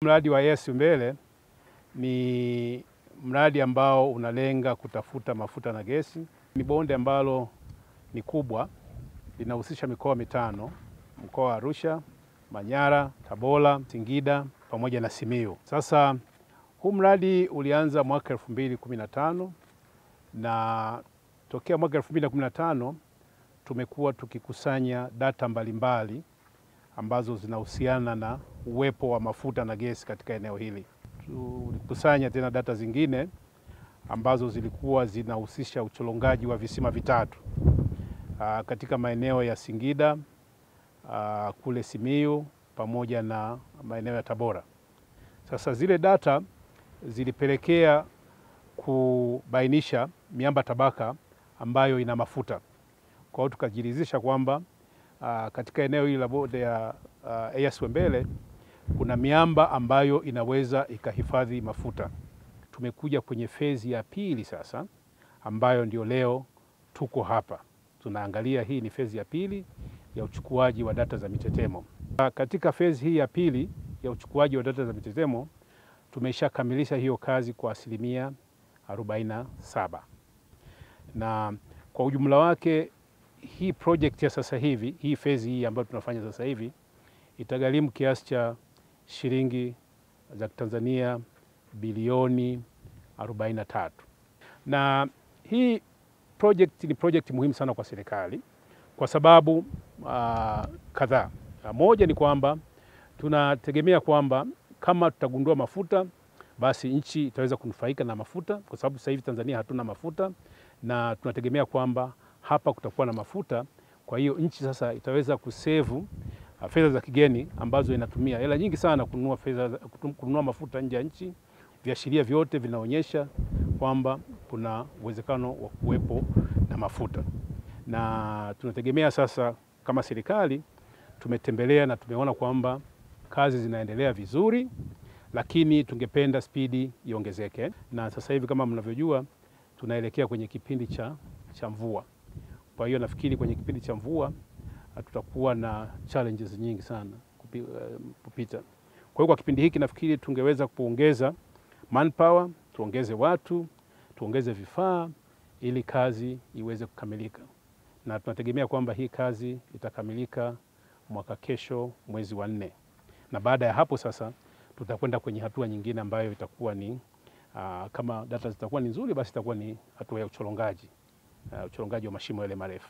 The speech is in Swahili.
Mradi wa EAS Umbele ni mradi ambao unalenga kutafuta mafuta na gesi. Ni bonde ambalo ni kubwa, linahusisha mikoa mitano: mkoa wa Arusha, Manyara, Tabora, Singida pamoja na Simiyu. Sasa huu mradi ulianza mwaka 2015 na tokea mwaka 2015 tumekuwa tukikusanya data mbalimbali ambazo zinahusiana na uwepo wa mafuta na gesi katika eneo hili. Tulikusanya tena data zingine ambazo zilikuwa zinahusisha ucholongaji wa visima vitatu katika maeneo ya Singida, kule Simiyu pamoja na maeneo ya Tabora. Sasa zile data zilipelekea kubainisha miamba tabaka ambayo ina mafuta. Kwa hiyo tukajiridhisha kwamba katika eneo hili la bonde ya EAS Umbele kuna miamba ambayo inaweza ikahifadhi mafuta. Tumekuja kwenye fezi ya pili sasa, ambayo ndio leo tuko hapa. Tunaangalia, hii ni fezi ya pili ya uchukuaji wa data za mitetemo. Katika fezi hii ya pili ya uchukuaji wa data za mitetemo tumeshakamilisha hiyo kazi kwa 47%. Na kwa ujumla wake hii project ya sasa hivi, hii fezi hii ambayo tunafanya sasa hivi itagharimu kiasi cha shilingi za Tanzania bilioni 43. Na hii project ni project muhimu sana kwa serikali kwa sababu kadhaa. Moja ni kwamba tunategemea kwamba kama tutagundua mafuta, basi nchi itaweza kunufaika na mafuta, kwa sababu sasa hivi Tanzania hatuna mafuta, na tunategemea kwamba hapa kutakuwa na mafuta. Kwa hiyo nchi sasa itaweza kusevu fedha za kigeni ambazo inatumia hela nyingi sana kununua mafuta nje ya nchi. Viashiria vyote vinaonyesha kwamba kuna uwezekano wa kuwepo na mafuta, na tunategemea sasa, kama serikali tumetembelea na tumeona kwamba kazi zinaendelea vizuri, lakini tungependa spidi iongezeke. Na sasa hivi kama mnavyojua tunaelekea kwenye kipindi cha mvua. Kwa hiyo nafikiri kwenye kipindi cha mvua tutakuwa na challenges nyingi sana kupita. Kwa hiyo kwa kipindi hiki nafikiri tungeweza kuongeza manpower, tuongeze watu, tuongeze vifaa ili kazi iweze kukamilika. Na tunategemea kwamba hii kazi itakamilika mwaka kesho mwezi wa 4. Na baada ya hapo sasa tutakwenda kwenye hatua nyingine ambayo itakuwa ni kama data zitakuwa ni nzuri, basi itakuwa ni hatua ya ucholongaji wa mashimo yale marefu.